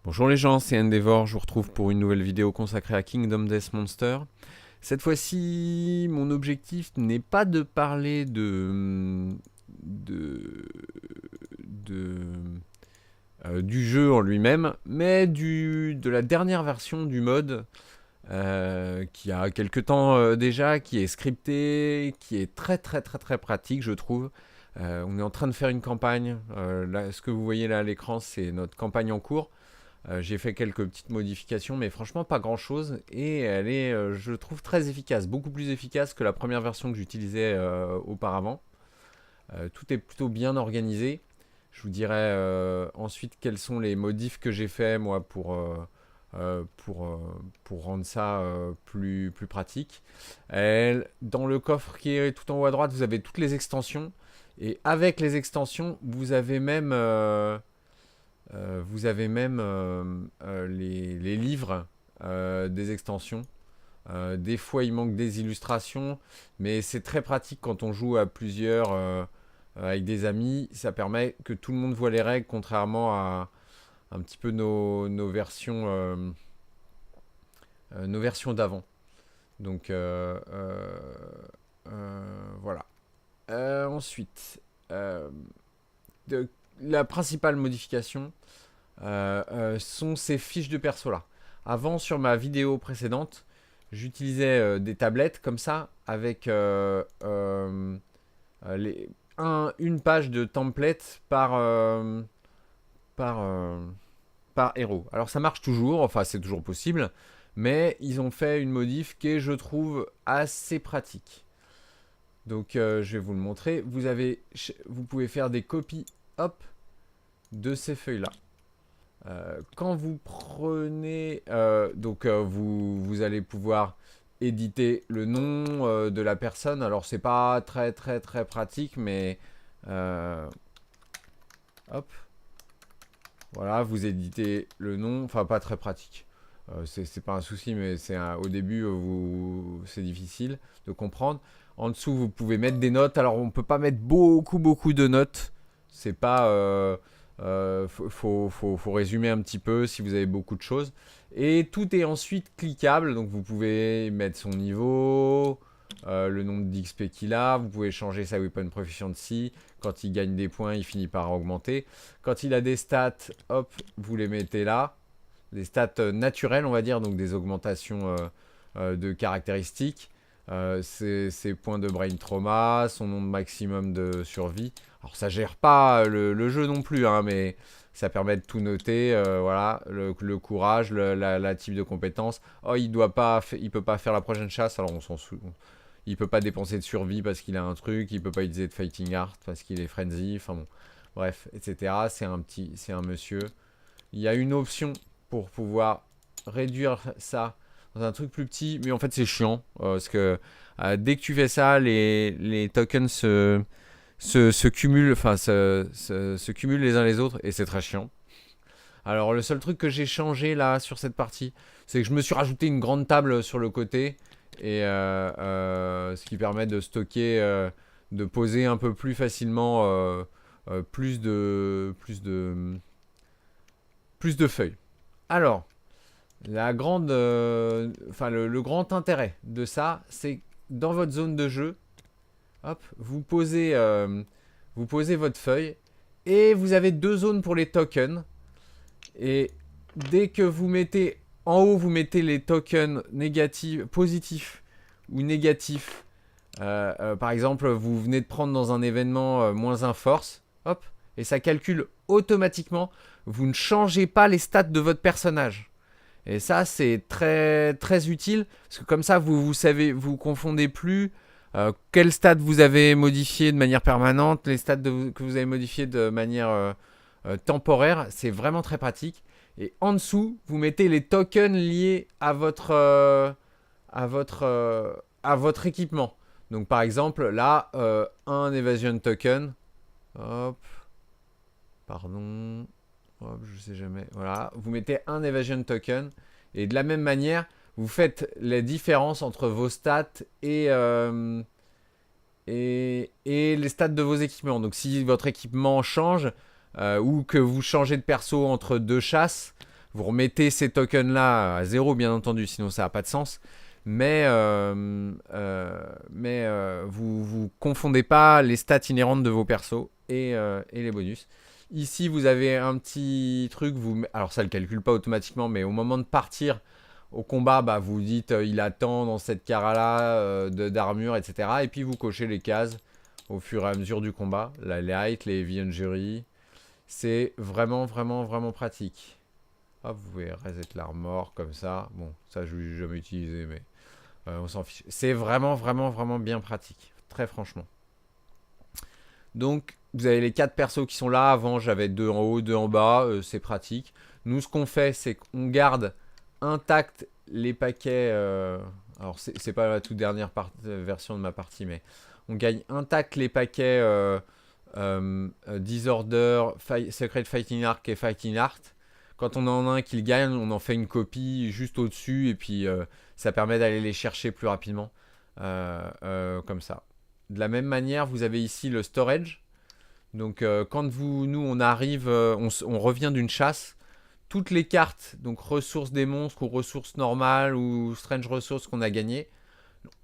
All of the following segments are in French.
Bonjour les gens, c'est Endeavor, je vous retrouve pour une nouvelle vidéo consacrée à Kingdom Death Monster. Cette fois-ci, mon objectif n'est pas de parler de du jeu en lui-même, mais de la dernière version du mode qui a quelques temps déjà, qui est scripté, qui est très pratique je trouve. On est en train de faire une campagne, là, ce que vous voyez là à l'écran c'est notre campagne en cours. J'ai fait quelques petites modifications, mais franchement pas grand chose. Et elle est, je trouve, très efficace. Beaucoup plus efficace que la première version que j'utilisais auparavant. Tout est plutôt bien organisé. Je vous dirai ensuite quels sont les modifs que j'ai fait moi pour rendre ça plus pratique. Dans le coffre qui est tout en haut à droite, vous avez toutes les extensions. Et avec les extensions, vous avez même les livres des extensions. Des fois, il manque des illustrations, mais c'est très pratique quand on joue à plusieurs avec des amis. Ça permet que tout le monde voit les règles, contrairement à un petit peu nos versions d'avant. Donc, voilà. Ensuite, de- la principale modification, sont ces fiches de perso là. Avant, sur ma vidéo précédente, j'utilisais des tablettes comme ça avec une page de template par, euh, par héros. Alors ça marche toujours, enfin c'est toujours possible, mais ils ont fait une modif qui est, je trouve, assez pratique. Donc je vais vous le montrer. Vous pouvez faire des copies, hop, de ces feuilles là. Quand vous prenez, vous allez pouvoir éditer le nom de la personne. Alors c'est pas très pratique, mais euh, hop, voilà, vous éditez le nom. Enfin pas très pratique. C'est pas un souci, mais au début c'est difficile de comprendre. En dessous vous pouvez mettre des notes. Alors on peut pas mettre beaucoup de notes. C'est pas faut résumer un petit peu si vous avez beaucoup de choses. Et tout est ensuite cliquable, donc vous pouvez mettre son niveau, le nombre d'XP qu'il a, vous pouvez changer sa weapon proficiency. Quand il gagne des points, il finit par augmenter. Quand il a des stats, hop, vous les mettez là. Des stats naturelles, on va dire, donc des augmentations de caractéristiques. Ses points de brain trauma, son nombre maximum de survie. Alors ça gère pas le jeu non plus, hein, mais ça permet de tout noter. Voilà, le courage, la type de compétence. Oh, il peut pas faire la prochaine chasse. Alors on s'en fout. Il peut pas dépenser de survie parce qu'il a un truc. Il peut pas utiliser de fighting art parce qu'il est frenzy. Enfin bon, bref, etc. C'est un monsieur. Il y a une option pour pouvoir réduire ça dans un truc plus petit, mais en fait c'est chiant parce que dès que tu fais ça, les tokens se cumulent, enfin se cumulent les uns les autres et c'est très chiant. Alors le seul truc que j'ai changé là sur cette partie, c'est que je me suis rajouté une grande table sur le côté et ce qui permet de stocker, de poser un peu plus facilement plus de feuilles. Alors le grand intérêt de ça, c'est dans votre zone de jeu, hop, vous posez votre feuille et vous avez deux zones pour les tokens. Et dès que vous mettez en haut, vous mettez les tokens négatifs, positifs ou négatifs. Par exemple, vous venez de prendre dans un événement moins un force, hop, et ça calcule automatiquement. Vous ne changez pas les stats de votre personnage. Et ça, c'est très utile parce que comme ça, vous savez, vous confondez plus quels stats vous avez modifiés de manière permanente, les stats que vous avez modifiés de manière temporaire. C'est vraiment très pratique. Et en dessous, vous mettez les tokens liés à votre, euh, à votre équipement. Donc par exemple, là, un evasion token. Hop, pardon. Hop, je sais jamais. Voilà, vous mettez un evasion token et de la même manière, vous faites les différences entre vos stats et les stats de vos équipements. Donc si votre équipement change ou que vous changez de perso entre deux chasses, Vous remettez ces tokens-là à 0, bien entendu, sinon ça n'a pas de sens. Mais vous confondez pas les stats inhérentes de vos persos et les bonus. Ici, vous avez un petit truc. Alors, ça ne le calcule pas automatiquement, mais au moment de partir au combat, bah, vous dites il attend dans cette cara-là d'armure, etc. Et puis, vous cochez les cases au fur et à mesure du combat. La light, les heavy injury. C'est vraiment, vraiment, vraiment pratique. Hop, vous pouvez reset l'armor comme ça. Bon, ça, je n'ai jamais utilisé, mais on s'en fiche. C'est vraiment, vraiment, vraiment bien pratique. Très franchement. Donc, vous avez les 4 persos qui sont là. Avant, j'avais 2 en haut, 2 en bas. C'est pratique. Nous, ce qu'on fait, c'est qu'on garde intact les paquets. Alors, c'est pas la toute dernière version de ma partie, mais on gagne intact les paquets Disorder, Secret Fighting Arc et Fighting Art. Quand on en a un qui le gagne, on en fait une copie juste au-dessus. Et puis, ça permet d'aller les chercher plus rapidement. Comme ça. De la même manière, vous avez ici le storage. Donc, quand nous, on arrive, on revient d'une chasse, toutes les cartes, donc ressources des monstres ou ressources normales ou strange ressources qu'on a gagnées,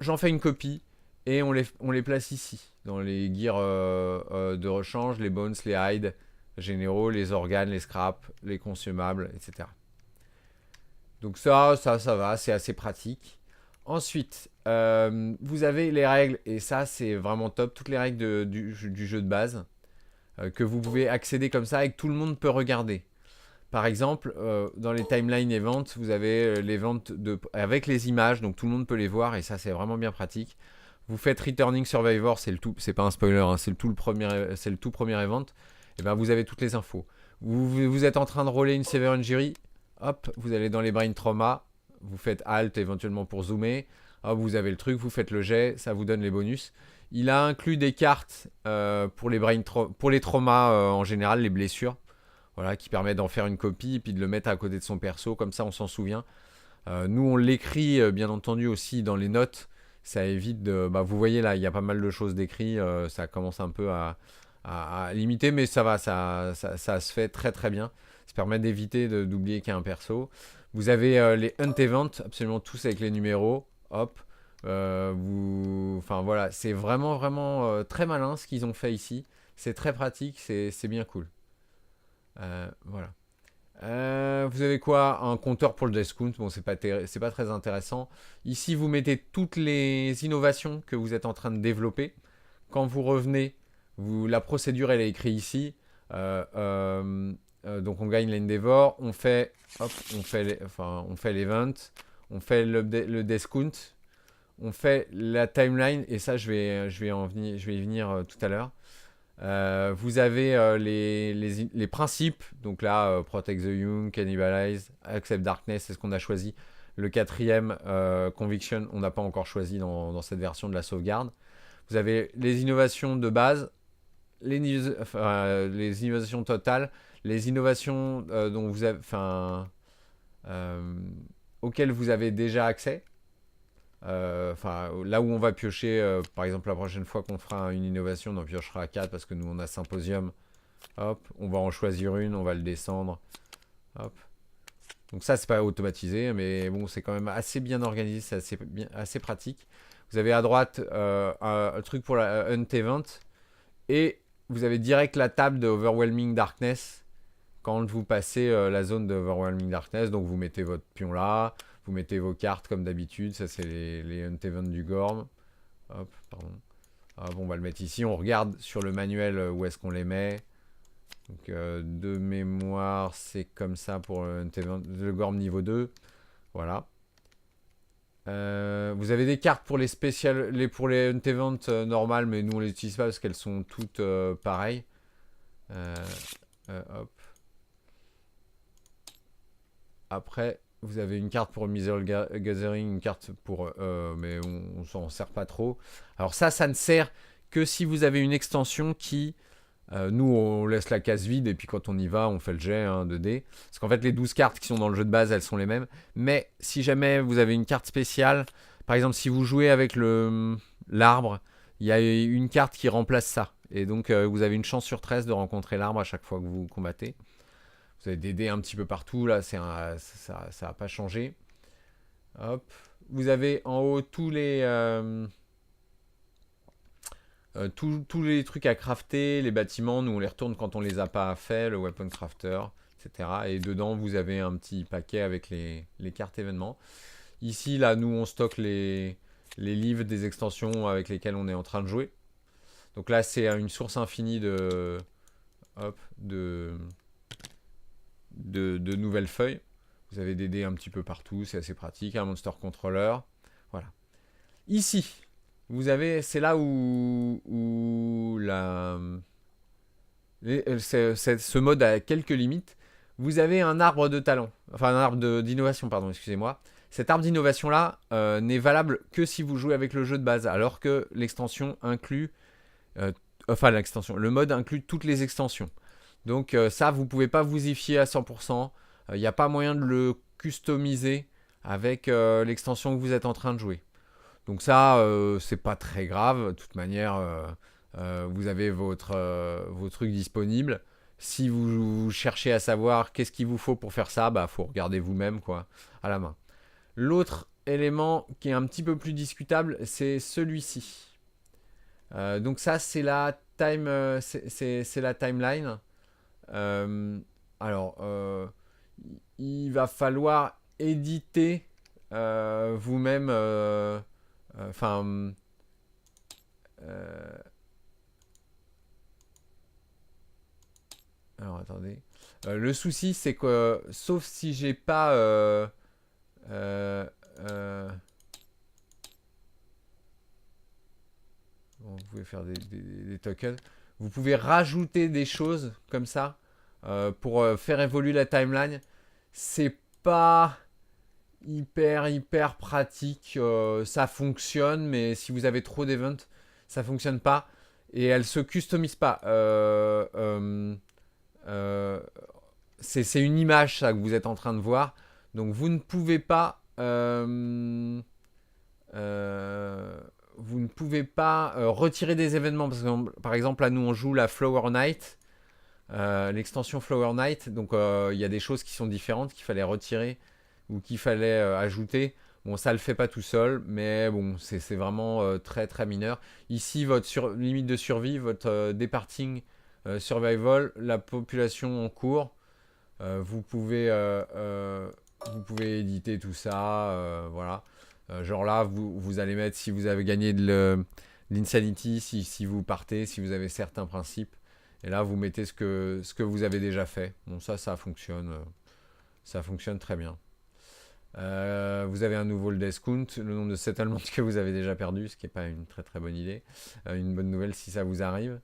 j'en fais une copie et on les place ici, dans les gears de rechange, les bones, les hides généraux, les organes, les scraps, les consommables, etc. Donc ça va, c'est assez pratique. Ensuite, vous avez les règles, et ça c'est vraiment top, toutes les règles du jeu de base, que vous pouvez accéder comme ça et que tout le monde peut regarder. Par exemple, dans les timeline events, vous avez les ventes avec les images, donc tout le monde peut les voir, et ça c'est vraiment bien pratique. Vous faites Returning Survivor, c'est pas un spoiler, hein, c'est le tout premier event, et ben vous avez toutes les infos. Vous êtes en train de roller une Severe Injury, hop, vous allez dans les Brain Trauma, vous faites Alt éventuellement pour zoomer, hop, vous avez le truc, vous faites le jet, ça vous donne les bonus. Il a inclus des cartes pour les traumas en général, les blessures, voilà, qui permettent d'en faire une copie et puis de le mettre à côté de son perso, comme ça on s'en souvient. Nous on l'écrit bien entendu aussi dans les notes, ça évite de... Bah, vous voyez là, il y a pas mal de choses décrites, ça commence un peu à limiter, mais ça va, ça se fait très très bien. Ça permet d'éviter d'oublier qu'il y a un perso. Vous avez les Hunt Events, absolument tous avec les numéros, hop. Enfin voilà, c'est vraiment vraiment très malin ce qu'ils ont fait ici. C'est très pratique, c'est bien cool. Voilà. Vous avez quoi? Un compteur pour le discount. Bon, c'est pas très intéressant. Ici, vous mettez toutes les innovations que vous êtes en train de développer. Quand vous revenez, la procédure elle est écrite ici. Donc on gagne l'endeavor, on fait l'event, on fait le discount, on fait la timeline, et ça je vais y venir tout à l'heure. Vous avez les principes, donc là Protect the Young, Cannibalize, Accept Darkness, c'est ce qu'on a choisi. Le quatrième, Conviction, on n'a pas encore choisi dans cette version de la sauvegarde. Vous avez les innovations de base, les innovations totales, les innovations dont vous avez, auxquelles vous avez déjà accès. Là où on va piocher, par exemple la prochaine fois qu'on fera une innovation, on en piochera 4 parce que nous on a Symposium. Hop, on va en choisir une, on va le descendre. Hop. Donc ça c'est pas automatisé, mais bon c'est quand même assez bien organisé, c'est assez pratique. Vous avez à droite un truc pour la Hunt Event, et vous avez direct la table de Overwhelming Darkness quand vous passez la zone de Overwhelming Darkness. Donc vous mettez votre pion là, vous mettez vos cartes comme d'habitude. Ça c'est les Hunt Event du Gorm. Hop, pardon. Hop, on va le mettre ici. On regarde sur le manuel où est-ce qu'on les met. Donc de mémoire, c'est comme ça pour le Gorm niveau 2. Voilà. Vous avez des cartes pour les spéciales, pour les Hunt Event normales, mais nous on les utilise pas parce qu'elles sont toutes pareilles. Hop. Après, vous avez une carte pour Miserable Gathering, une carte pour... mais on s'en sert pas trop. Alors ça ne sert que si vous avez une extension qui... nous, on laisse la case vide, et puis quand on y va, on fait le jet 2D. Parce qu'en fait, les 12 cartes qui sont dans le jeu de base, elles sont les mêmes. Mais si jamais vous avez une carte spéciale, par exemple, si vous jouez avec l'arbre, il y a une carte qui remplace ça. Et donc, vous avez une chance sur 13 de rencontrer l'arbre à chaque fois que vous combattez. Vous avez des dés un petit peu partout, là, ça n'a pas changé. Hop. Vous avez en haut tous les trucs à crafter, les bâtiments, nous on les retourne quand on les a pas fait, le weapon crafter, etc. Et dedans vous avez un petit paquet avec les cartes événements. Ici, là, nous on stocke les livres des extensions avec lesquelles on est en train de jouer. Donc là, c'est une source infinie de nouvelles feuilles. Vous avez des dés un petit peu partout, c'est assez pratique. Un monster controller. Voilà. Ici, vous avez, c'est là où ce mode a quelques limites. Vous avez un arbre de talent, enfin un arbre d'innovation, pardon, excusez-moi. Cet arbre d'innovation-là n'est valable que si vous jouez avec le jeu de base, alors que l'extension inclut, le mode inclut toutes les extensions. Donc ça, vous ne pouvez pas vous y fier à 100%. Il n'y a pas moyen de le customiser avec l'extension que vous êtes en train de jouer. Donc ça, c'est pas très grave. De toute manière, vous avez vos trucs disponibles. Si vous cherchez à savoir qu'est-ce qu'il vous faut pour faire ça, bah faut regarder vous-même quoi, à la main. L'autre élément qui est un petit peu plus discutable, c'est celui-ci. Donc ça, c'est la timeline. Alors, il va falloir éditer vous-même. Alors attendez. Le souci, c'est que sauf si j'ai pas bon, vous pouvez faire des tokens. Vous pouvez rajouter des choses comme ça pour faire évoluer la timeline. C'est pas hyper pratique. Ça fonctionne, mais si vous avez trop d'events, ça fonctionne pas. Et elle se customise pas. C'est une image ça que vous êtes en train de voir. Donc vous ne pouvez pas retirer des événements. Parce que, par exemple, là, nous, on joue la Flower Night, l'extension Flower Night. Donc, il y a des choses qui sont différentes qu'il fallait retirer ou qu'il fallait ajouter. Bon, ça ne le fait pas tout seul, mais bon, c'est vraiment très mineur. Ici, votre limite de survie, votre departing survival, la population en cours. Vous pouvez éditer tout ça, voilà. Genre là, vous allez mettre si vous avez gagné de l'insanity, si vous partez, si vous avez certains principes. Et là, vous mettez ce que vous avez déjà fait. Bon, ça fonctionne. Ça fonctionne très bien. Vous avez un nouveau le death count, le nombre de settlements que vous avez déjà perdu, ce qui n'est pas une très bonne idée. Une bonne nouvelle si ça vous arrive.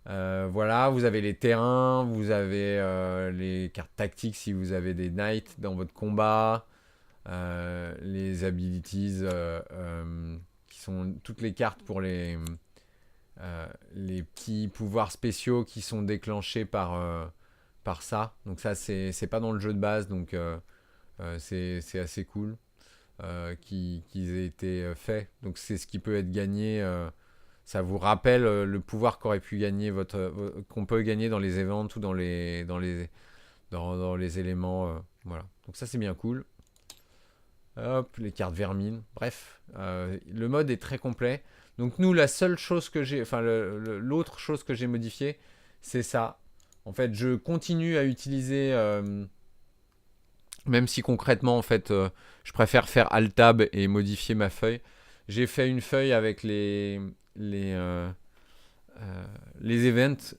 Voilà, vous avez les terrains, vous avez les cartes tactiques si vous avez des knights dans votre combat, les abilities qui sont toutes les cartes pour les petits pouvoirs spéciaux qui sont déclenchés par ça. Donc ça, c'est pas dans le jeu de base, donc c'est assez cool qu'ils aient été faits. Donc c'est ce qui peut être gagné. Ça vous rappelle le pouvoir qu'aurait pu gagner qu'on peut gagner dans les events ou dans les éléments. Voilà. Donc ça c'est bien cool. Hop, les cartes vermines. Bref, le mode est très complet. Donc nous, la seule chose que j'ai, enfin l'autre chose que j'ai modifiée, c'est ça. En fait, je continue à utiliser, même si concrètement, en fait, je préfère faire Alt-Tab et modifier ma feuille. J'ai fait une feuille avec les events,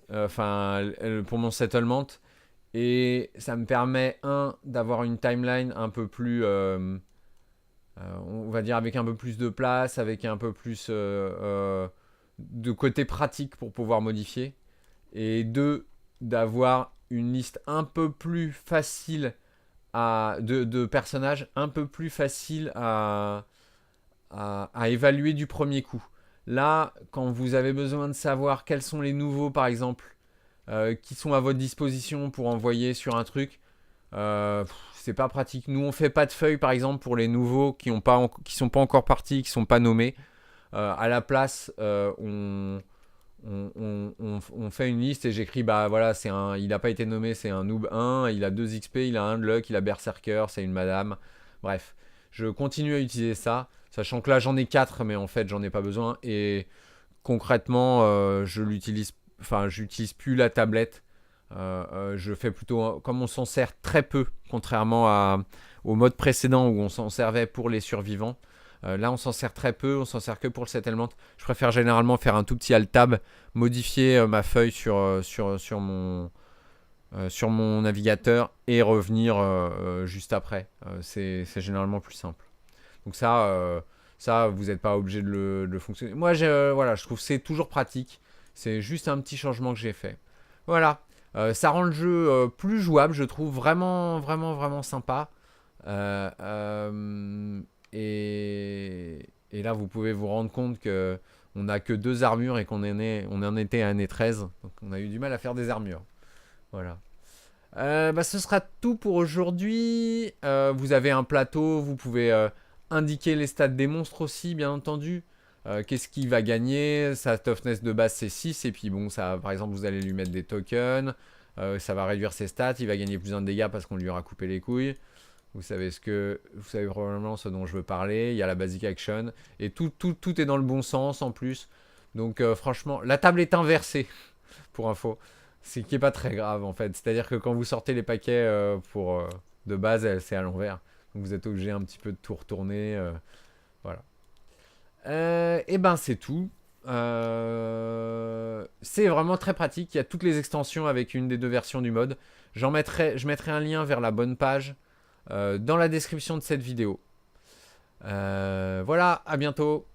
pour mon settlement, et ça me permet d'avoir une timeline un peu plus, on va dire avec un peu plus de place, avec un peu plus de côté pratique pour pouvoir modifier, et d'avoir une liste un peu plus facile de personnages un peu plus facile à évaluer du premier coup. Là, quand vous avez besoin de savoir quels sont les nouveaux, par exemple, qui sont à votre disposition pour envoyer sur un truc, c'est pas pratique. Nous, on fait pas de feuilles, par exemple, pour les nouveaux qui sont pas encore partis, qui sont pas nommés. À la place, on on fait une liste et j'écris, bah voilà, il n'a pas été nommé, c'est un noob 1, il a 2 XP, il a 1 de luck, il a berserker, c'est une madame. Bref, je continue à utiliser ça, sachant que là j'en ai 4, mais en fait j'en ai pas besoin. Et concrètement, j'utilise plus la tablette. Je fais plutôt, comme on s'en sert très peu, contrairement au mode précédent où on s'en servait pour les survivants. Là, on s'en sert très peu, on s'en sert que pour le settlement. Je préfère généralement faire un tout petit alt-tab, modifier ma feuille sur mon navigateur et revenir juste après. C'est généralement plus simple. Donc ça vous n'êtes pas obligé de le fonctionner. Moi, voilà, je trouve que c'est toujours pratique. C'est juste un petit changement que j'ai fait. Voilà. Ça rend le jeu plus jouable, je trouve vraiment, vraiment, vraiment sympa. Et là, vous pouvez vous rendre compte que on n'a que 2 armures et on en était à année 13. Donc on a eu du mal à faire des armures. Voilà. Ce sera tout pour aujourd'hui. Vous avez un plateau, vous pouvez indiquer les stats des monstres aussi, bien entendu. Qu'est-ce qu'il va gagner? Sa toughness de base c'est 6. Et puis bon, ça, par exemple, vous allez lui mettre des tokens. Ça va réduire ses stats. Il va gagner plus 1 de dégâts parce qu'on lui aura coupé les couilles. Vous savez probablement ce dont je veux parler. Il y a la basic action. Et tout est dans le bon sens en plus. Donc franchement, la table est inversée, pour info. Ce qui n'est pas très grave en fait. C'est-à-dire que quand vous sortez les paquets de base, c'est à l'envers. Donc vous êtes obligé un petit peu de tout retourner. Voilà. Et ben c'est tout. C'est vraiment très pratique. Il y a toutes les extensions avec une des 2 versions du mode. Je mettrai un lien vers la bonne page dans la description de cette vidéo. Voilà, à bientôt.